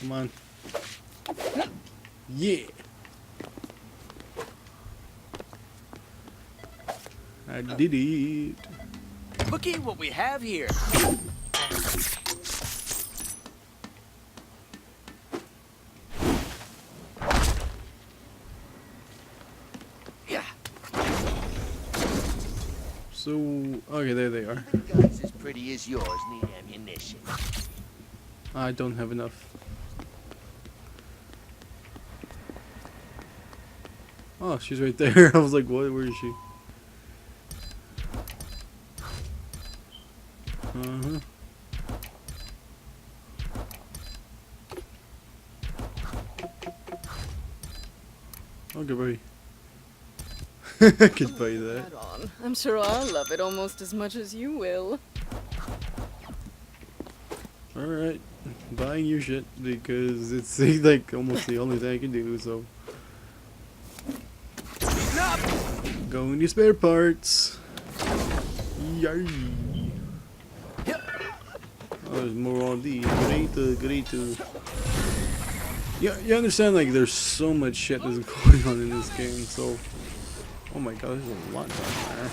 Come on. Yeah. I did it. Looky what we have here. Yeah. So, okay, there they are. Guns as pretty as yours need ammunition. I don't have enough. Oh, she's right there. I was like, what? Where is she? Uh-huh. Oh, goodbye. Goodbye that. Right on. I'm sure I'll love it almost as much as you will. Alright. Buying your shit because it's like almost the only thing I can do, so. Going to spare parts. Yay. Oh, there's more on these. Great. Yeah, you understand, like, there's so much shit that's going on in this game, so. Oh my god, there's a lot down there.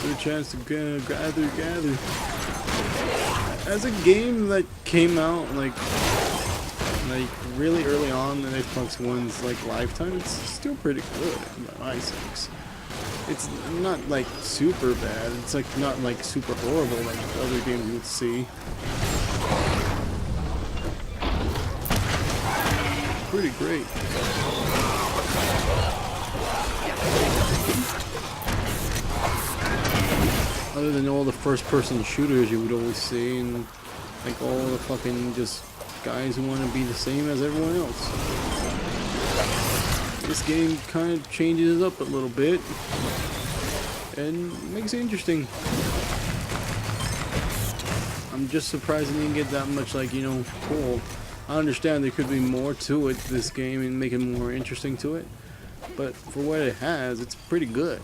Good chance to gather. As a game that came out, like really early on in Xbox One's, like, lifetime, it's still pretty good, by my sakes. It's not like super bad. It's like not like super horrible like other games you would see. Pretty great. Other than all the first-person shooters you would always see, and like all the fucking just guys who want to be the same as everyone else. This game kind of changes it up a little bit and makes it interesting. I'm just surprised it didn't get that much, like, you know, cool. I understand there could be more to it, this game, and make it more interesting to it, but for what it has, it's pretty good.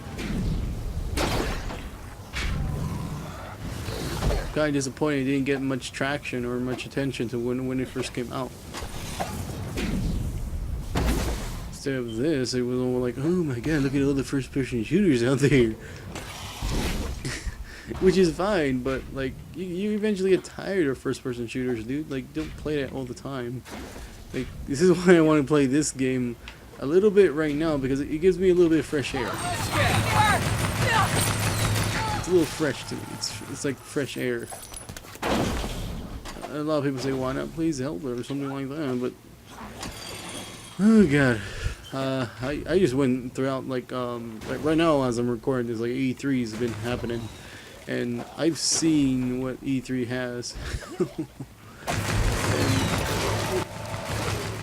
Kind of disappointed it didn't get much traction or much attention to when it first came out. Instead of this, it was all like, oh my god, look at all the first-person shooters out there. Which is fine, but like, you eventually get tired of first-person shooters, dude. Like, don't play that all the time. Like, this is why I want to play this game a little bit right now, because it gives me a little bit of fresh air. It's a little fresh to me. It's like fresh air. A lot of people say, why not play Zelda or something like that, but oh god. I just went throughout, like right now as I'm recording this, like E3's been happening, and I've seen what E3 has.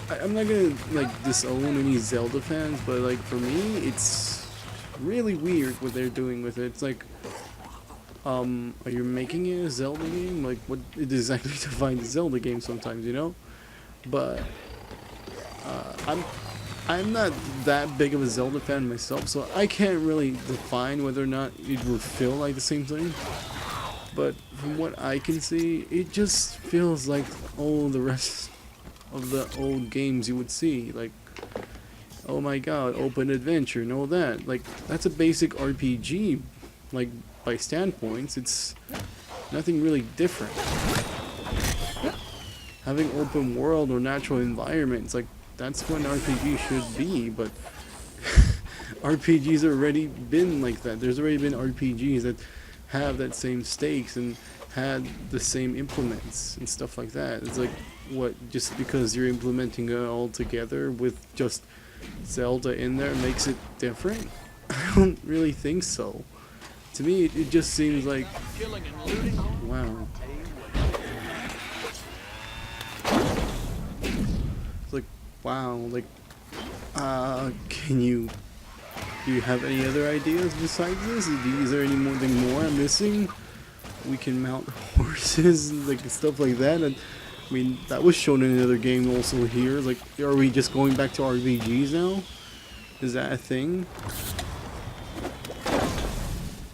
And I'm not gonna like disown any Zelda fans, but like for me, it's really weird what they're doing with it. It's like, are you making it a Zelda game? Like, what exactly defines a Zelda game sometimes, you know? But I'm not that big of a Zelda fan myself, so I can't really define whether or not it will feel like the same thing. But from what I can see, it just feels like all the rest of the old games you would see. Like, oh my god, open adventure and all that. Like, that's a basic RPG. Like, by standpoints, it's nothing really different. Having open world or natural environments, like, that's what an RPG should be, but RPGs have already been like that. There's already been RPGs that have that same stakes and had the same implements and stuff like that. It's like, what, just because you're implementing it all together with just Zelda in there makes it different? I don't really think so. To me, it just seems like, wow. It's like, wow, like, do you have any other ideas besides this? Is there anything more I'm missing? We can mount horses and like stuff like that. And I mean, that was shown in another game also here. Like, are we just going back to RPGs now? Is that a thing?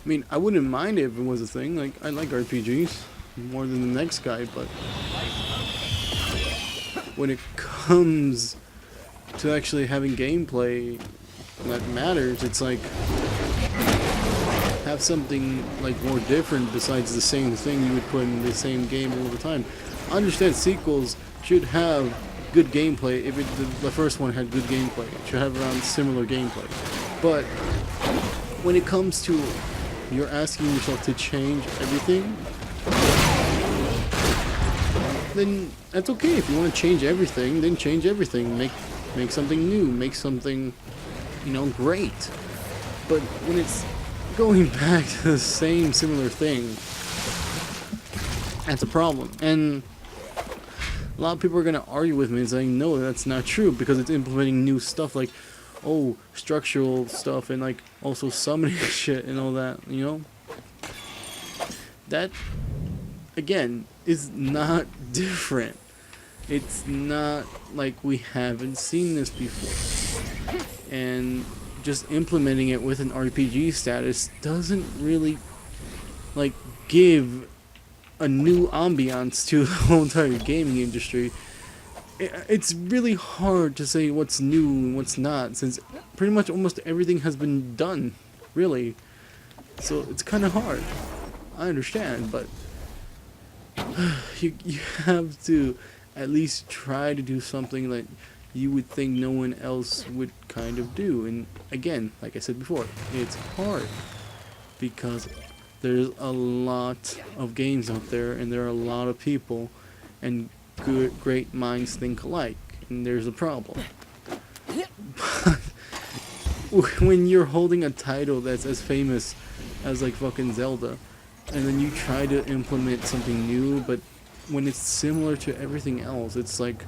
I mean, I wouldn't mind it if it was a thing. Like, I like RPGs more than the next guy, but when it comes to actually having gameplay that matters, it's like have something like more different besides the same thing you would put in the same game all the time. I understand sequels should have good gameplay if the first one had good gameplay. It should have around similar gameplay. But when it comes to you're asking yourself to change everything, then that's okay. If you want to change everything, then change everything. Make something new. Make something, great. But when it's going back to the same similar thing, that's a problem. And a lot of people are going to argue with me and saying, no, that's not true, because it's implementing new stuff like, oh, structural stuff and like also summoning shit and all that, That, again, is not different. It's not like we haven't seen this before. And just implementing it with an RPG status doesn't really, like, give a new ambiance to the whole entire gaming industry. It's really hard to say what's new and what's not, since pretty much almost everything has been done, really. So it's kind of hard. I understand, but you have to at least try to do something that you would think no one else would kind of do. And again, like I said before, it's hard because there's a lot of games out there and there are a lot of people, and great minds think alike, and there's a problem. But when you're holding a title that's as famous as like fucking Zelda, and then you try to implement something new, but when it's similar to everything else, it's like,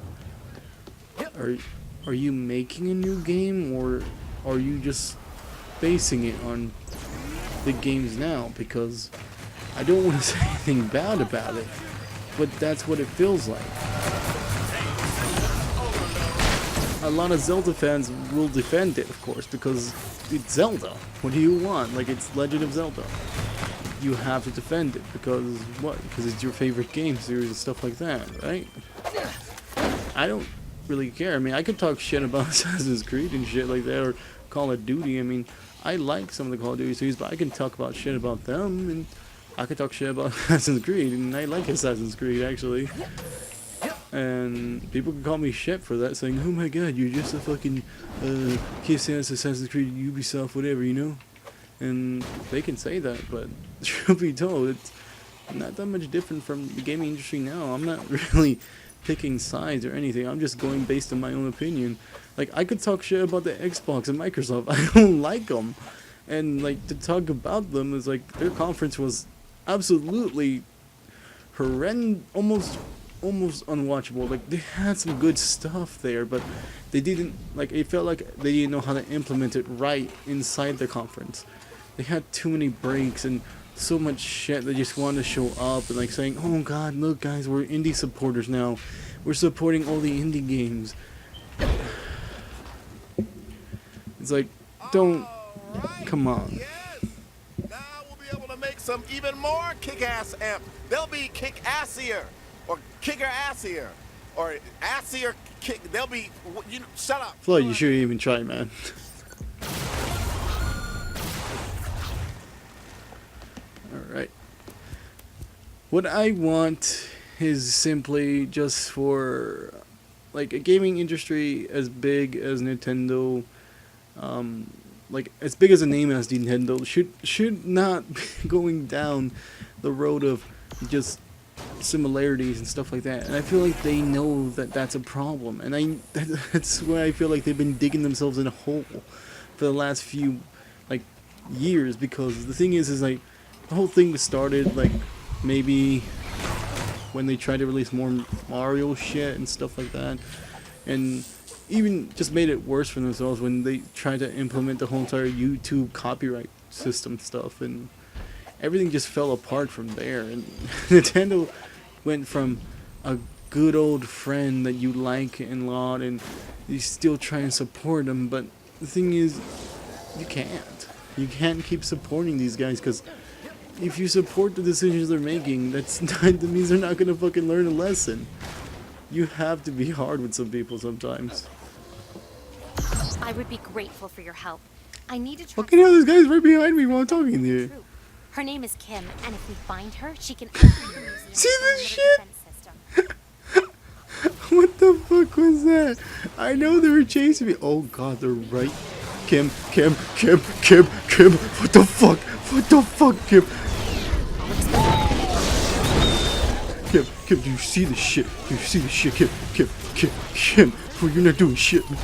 are you making a new game, or are you just basing it on the games now? Because I don't want to say anything bad about it, but that's what it feels like. A lot of Zelda fans will defend it, of course, because it's Zelda. What do you want? Like, it's Legend of Zelda. You have to defend it because what? Because it's your favorite game series and stuff like that, right? I don't really care. I mean, I could talk shit about Assassin's Creed and shit like that, or Call of Duty. I mean, I like some of the Call of Duty series, but I can talk about shit about them, and I could talk shit about Assassin's Creed, and I like Assassin's Creed, actually. And people can call me shit for that, saying, oh my god, you're just a fucking kiss-ass Assassin's Creed, Ubisoft, whatever, And they can say that, but truth be told, it's not that much different from the gaming industry now. I'm not really picking sides or anything. I'm just going based on my own opinion. Like, I could talk shit about the Xbox and Microsoft. I don't like them. And, like, to talk about them is, like, their conference was absolutely horrendous, almost unwatchable. Like, they had some good stuff there, but they didn't, like, it felt like they didn't know how to implement it right inside the conference. They had too many breaks and so much shit. They just wanted to show up and like saying, oh god, look guys, we're indie supporters now. We're supporting all the indie games. It's like, don't, come on. Yes. Now we'll be able to make some even more kick-ass amp. They'll be kick-assier, or kicker-assier, or assier kick. They'll be, shut up. Floyd, you shouldn't even try, man. Alright. What I want is simply just for, like, a gaming industry as big as Nintendo, like, as big as a name as Nintendo, should not be going down the road of just similarities and stuff like that. And I feel like they know that that's a problem. And that's why I feel like they've been digging themselves in a hole for the last few, like, years. Because the thing is like, the whole thing was started, like, maybe when they tried to release more Mario shit and stuff like that. And even just made it worse for themselves when they tried to implement the whole entire YouTube copyright system stuff, and everything just fell apart from there. And Nintendo went from a good old friend that you like and laud, and you still try and support them, but the thing is, you can't. You can't keep supporting these guys, because if you support the decisions they're making, that means they're not gonna fucking learn a lesson. You have to be hard with some people sometimes. I would be grateful for your help. I need to try. Fucking hell, this guy's right behind me while I'm talking to you. Her name is Kim, and if we find her, she can enter the museum. See this for the shit? defense system. What the fuck was that? I know they were chasing me. Oh god, they're right. Kim. What the fuck? What the fuck, Kim? Kim, do you see the shit? Do you see the shit, Kim? Well, you're not doing shit. Do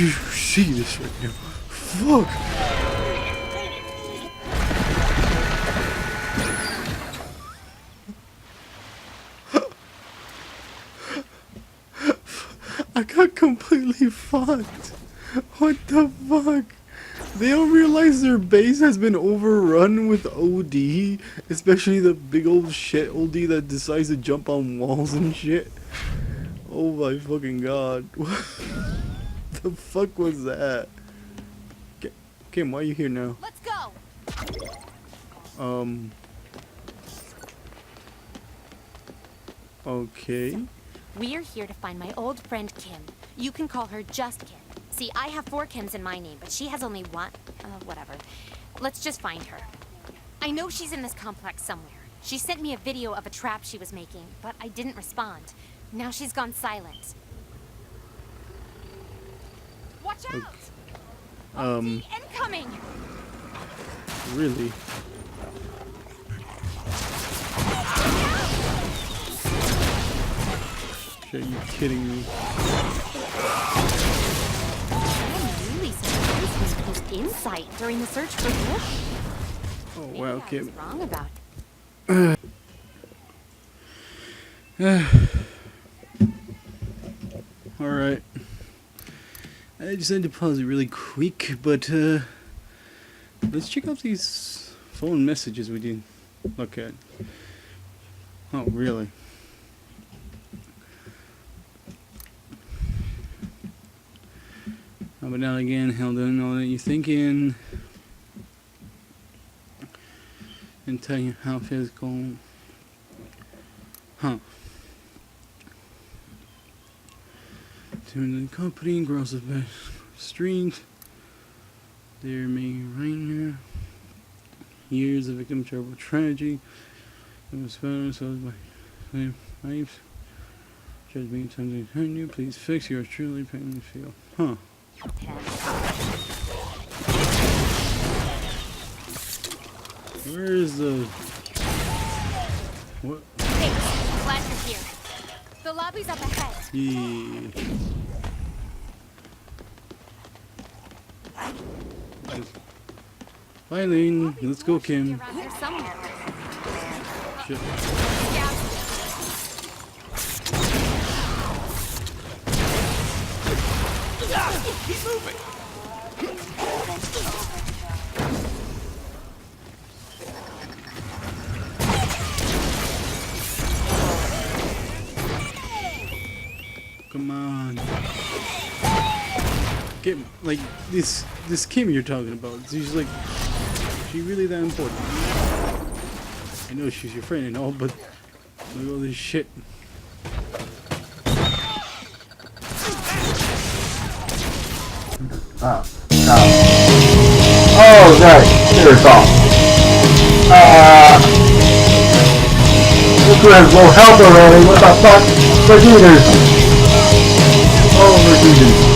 you see this right now? Fuck. I got completely fucked. What the fuck? They don't realize their base has been overrun with OD, especially the big old shit OD that decides to jump on walls and shit. Oh my fucking god. What the fuck was that? Kim, why are you here now? Let's go. Okay. We're here to find my old friend Kim. You can call her just Kim. See, I have 4 Kims in my name, but she has only one. Whatever. Let's just find her. I know she's in this complex somewhere. She sent me a video of a trap she was making, but I didn't respond. Now she's gone silent. Watch out! Okay. Incoming! Really? Are you kidding me? I'm really surprised with his insight during the search for Bush. Oh Maybe wow, I was Kim. wrong about Alright. I just had to pause it really quick, but let's check out these phone messages we did look at. Oh, really? Oh, but now again, hell don't know that you're thinking. And tell you how physical. Huh. To the company, gross of street. They're making right now. Years of victim terrible tragedy. It was found themselves by lives. Judge me something behind you. Please fix yours truly painfully feel. Huh. Where is the what? Hey, glad you're here. The lobby's up ahead. Yeah. Eileen, let's go, Kim. Around here somewhere. Shit. He's moving. Come on. Get like this Kim you're talking about. She's like, she really that important? I know she's your friend and all, but look at all this shit. Oh, right. Here's all. This was no help already. What the fuck? Vegeta's. Oh, Vegeta's.